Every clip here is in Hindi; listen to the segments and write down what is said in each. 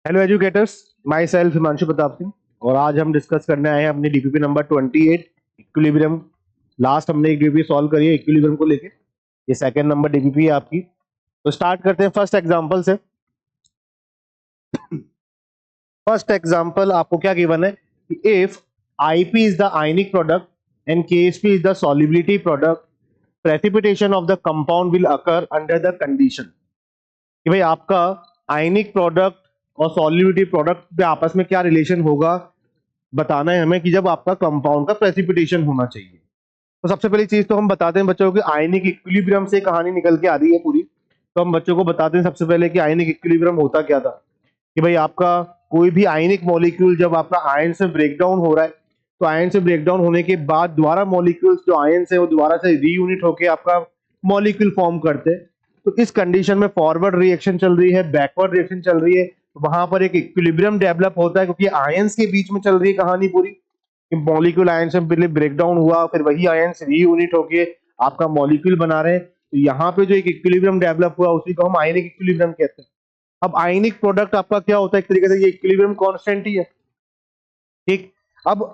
Hello educators, my self Himanshu Pratap Singh. और आज हम डिस्कस करने आए हैं अपनी डीपीपी नंबर 28 इक्विलिब्रियम। लास्ट हमने एक डीपीपी सॉल्व करी है इक्विलिब्रियम को लेके। ये सेकंड नंबर डीपीपी है आपकी। तो स्टार्ट करते हैं फर्स्ट एग्जांपल से। फर्स्ट एग्जांपल आपको क्या गिवन है कि if IP is the ionic product and Ksp is the solubility product, precipitation of the compound will occur under the condition. कि भाई आपका आयनिक प्रोडक्ट और सॉल्युबिलिटी प्रोडक्ट पे आपस में क्या रिलेशन होगा, बताना है हमें कि जब आपका कंपाउंड का प्रेसिपिटेशन होना चाहिए। तो सबसे पहली चीज तो हम बताते हैं बच्चों को कि आयनिक इक्विलिब्रियम से कहानी निकल के आ रही है पूरी। तो हम बच्चों को बताते हैं सबसे पहले कि आयनिक इक्विलिब्रियम होता क्या था। कि भाई आपका कोई भी आयनिक मॉलिक्यूल जब आपका आयन से ब्रेकडाउन हो रहा है, तो आयन से ब्रेकडाउन होने के बाद दोबारा मॉलिक्यूल्स जो आयन से वो दोबारा से रीयूनिट होकर आपका मॉलिक्यूल फॉर्म करते हैं। तो इस कंडीशन में फॉरवर्ड रिएक्शन चल रही है, बैकवर्ड रिएक्शन चल रही है, वहां पर एक इक्विलिब्रियम डेवलप होता है क्योंकि आयंस के बीच में चल रही है कहानी पूरी। कि मॉलिक्यूल आयन से पहले ब्रेकडाउन हुआ, फिर वही आयंस रीयूनिट होके आपका मॉलिक्यूल बना रहे हैं। तो यहाँ पे जो एक इक्विलिब्रियम डेवलप हुआ उसी को हम आयनिक इक्विलिब्रियम कहते हैं। अब आयनिक प्रोडक्ट आपका क्या होता है, एक तरीके से ये इक्विलिब्रियम कांस्टेंट ही है। ठीक। अब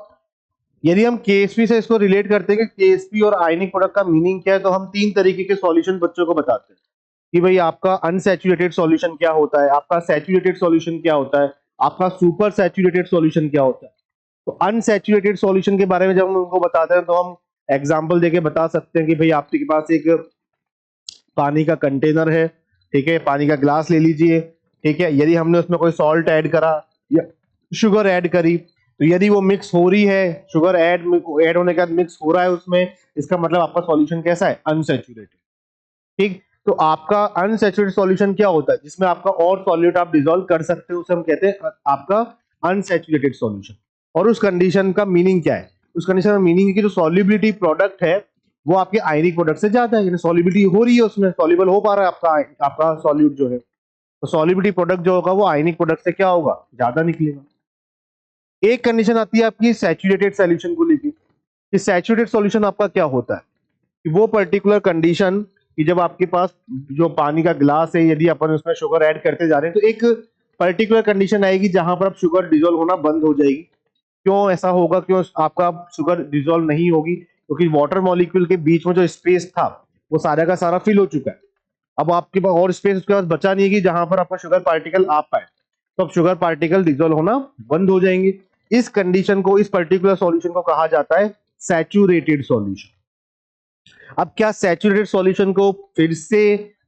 यदि हम केएसपी से इसको रिलेट करते हैं कि केएसपी और आयनिक प्रोडक्ट का मीनिंग क्या है, तो हम तीन तरीके के सॉल्यूशन बच्चों को बताते हैं। कि भाई आपका अनसैचुरेटेड सॉल्यूशन क्या होता है, आपका सैचुरेटेड सॉल्यूशन क्या होता है, आपका सुपर सैचुरेटेड सॉल्यूशन क्या होता है। तो अनसैचुरेटेड सॉल्यूशन के बारे में जब हम उनको बताते हैं तो हम एग्जांपल देके बता सकते हैं कि भाई आपके पास एक पानी का कंटेनर है, ठीक है, पानी का ग्लास ले लीजिए। ठीक है, यदि हमने उसमें कोई सॉल्ट ऐड करा या शुगर ऐड करी, तो यदि वो मिक्स हो रही है, शुगर ऐड होने के बाद मिक्स हो रहा है उसमें, इसका मतलब आपका सॉल्यूशन कैसा है, अनसैचुरेटेड। ठीक। तो आपका अनसैचुरेटेड सॉल्यूशन क्या होता है, जिसमें आपका और सॉल्यूट आप डिसॉल्व कर सकते हो, उसे हम कहते हैं आपका अनसैचुरेटेड सॉल्यूशन। और उस कंडीशन का मीनिंग क्या है, उस कंडीशन का मीनिंग है कि जो सॉल्युबिलिटी प्रोडक्ट है वो आपके आयनिक प्रोडक्ट से ज्यादा है, यानी सॉल्युबिलिटी हो रही है, उसमें सॉल्युबल हो पा रहा है आपका आपका सॉल्यूट जो है। तो सॉल्युबिलिटी प्रोडक्ट जो होगा वो आयनिक प्रोडक्ट से क्या होगा, ज्यादा निकलेगा। एक कंडीशन आती है आपकी सैचुरेटेड सॉल्यूशन को लेकर। कि सैचुरेटेड सॉल्यूशन आपका क्या होता है, कि वो पर्टिकुलर कंडीशन कि जब आपके पास जो पानी का ग्लास है, यदि अपन उसमें शुगर ऐड करते जा रहे हैं, तो एक पर्टिकुलर कंडीशन आएगी जहां पर अब शुगर डिजोल्व होना बंद हो जाएगी। क्यों ऐसा होगा, क्यों आपका शुगर डिजोल्व नहीं होगी, क्योंकि वाटर मॉलिक्यूल के बीच में जो स्पेस था वो सारा का सारा फिल हो चुका है। अब आपके पास और स्पेस उसके पास बचा नहीं है कि जहां पर आपका शुगर पार्टिकल आ पाए। तो अब शुगर पार्टिकल डिजोल्व होना बंद हो जाएंगे। इस कंडीशन को, इस पर्टिकुलर सॉल्यूशन को कहा जाता है सैचुरेटेड सॉल्यूशन। अब क्या सैचुरेटेड सॉल्यूशन को फिर से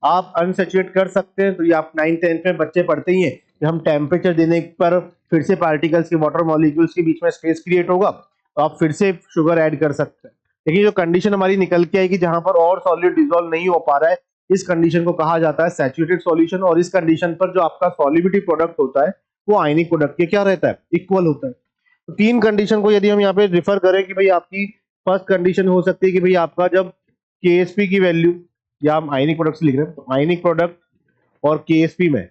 आप अनसैचुरेट कर सकते हैं, तो ये आप 9th 10th में बच्चे पढ़ते ही हैं कि हम टेम्परेचर देने पर फिर से पार्टिकल्स के वाटर मॉलिक्यूल्स के बीच में स्पेस क्रिएट होगा, तो आप फिर से शुगर ऐड कर सकते हैं। लेकिन जो कंडीशन हमारी निकल के आएगी जहां पर और सॉल्यूट डिसॉल्व नहीं हो पा रहा है, इस कंडीशन को कहा जाता है सैचुरेटेड सॉल्यूशन। और इस कंडीशन पर जो आपका सॉल्युबिलिटी प्रोडक्ट होता है वो आयनिक प्रोडक्ट के क्या रहता है, इक्वल होता है। तो तीन कंडीशन को यदि हम यहाँ पे रिफर करें कि भाई आपकी फर्स्ट कंडीशन हो सकती है कि भाई आपका जब केएसपी की वैल्यू, या हम आयनिक प्रोडक्ट से लिख रहे हैं, तो आयनिक प्रोडक्ट और केएसपी में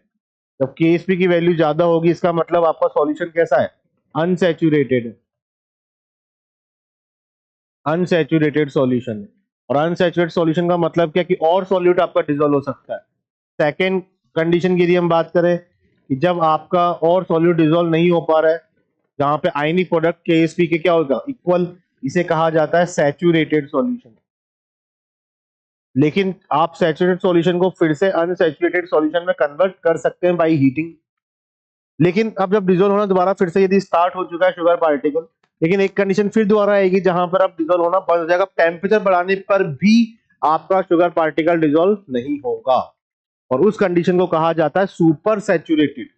जब केएसपी की वैल्यू ज्यादा होगी, इसका मतलब आपका सॉल्यूशन कैसा है, अनसैचुरेटेड है, अनसैचुरेटेड सॉल्यूशन है। और अनसैचुरेटेड सॉल्यूशन का मतलब क्या कि और सॉल्यूट आपका डिसॉल्व हो सकता है। सेकेंड कंडीशन की यदि हम बात करें कि जब आपका और सॉल्यूट डिसॉल्व नहीं हो पा रहा है, जहां पे आयनिक प्रोडक्ट केएसपी के क्या होगा, इक्वल, इसे कहा जाता है सैचुरेटेड सॉल्यूशन। लेकिन आप सैचुरेटेड सॉल्यूशन को फिर से अनसैचुरेटेड सॉल्यूशन में कन्वर्ट कर सकते हैं बाय हीटिंग। लेकिन अब जब डिसॉल्व होना दोबारा फिर से यदि स्टार्ट हो चुका है शुगर पार्टिकल, लेकिन एक कंडीशन फिर दोबारा आएगी जहां पर अब डिसॉल्व होना बंद हो जाएगा, टेम्परेचर बढ़ाने पर भी आपका शुगर पार्टिकल डिसॉल्व नहीं होगा। और उस कंडीशन को कहा जाता है सुपर सैचुरेटेड।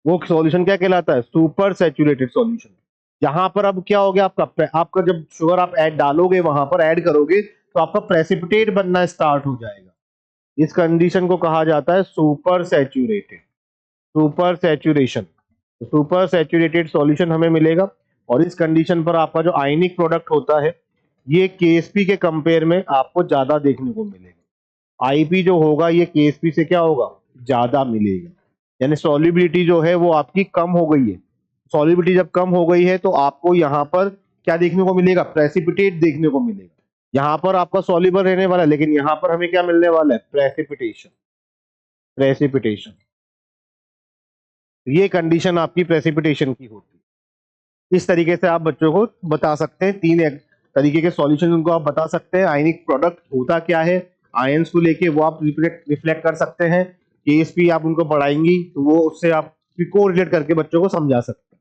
वो सॉल्यूशन क्या कहलाता है, सुपर सैचुरेटेड सॉल्यूशन। जहां पर अब क्या हो गया, आपका आपका जब शुगर आप ऐड डालोगे, वहां पर ऐड करोगे, तो आपका प्रेसिपिटेट बनना स्टार्ट हो जाएगा। इस कंडीशन को कहा जाता है super saturated, super saturation. Super saturated solution हमें मिलेगा। और इस कंडीशन पर आपका जो आयनिक प्रोडक्ट होता है ये केएसपी के कंपेयर में आपको ज्यादा देखने को मिलेगा। आईपी जो होगा ये केएसपी से क्या होगा, ज्यादा मिलेगा। यानी सॉल्युबिलिटी जो है वो आपकी कम हो गई है। सॉल्युबिलिटी जब कम हो गई है तो आपको यहाँ पर क्या देखने को मिलेगा, प्रेसिपिटेट देखने को मिलेगा। यहाँ पर आपका सॉल्युबल रहने वाला है, लेकिन यहाँ पर हमें क्या मिलने वाला है, प्रेसिपिटेशन, प्रेसिपिटेशन। ये कंडीशन आपकी प्रेसिपिटेशन की होती है। इस तरीके से आप बच्चों को बता सकते हैं, तरीके के सॉल्यूशन उनको आप बता सकते हैं। आयनिक प्रोडक्ट होता क्या है, आयंस को लेके वो आप रिफ्लेक्ट कर सकते हैं। केएसपी आप उनको पढ़ाएंगी तो वो उससे आप को रिलेट करके बच्चों को समझा सकते हैं।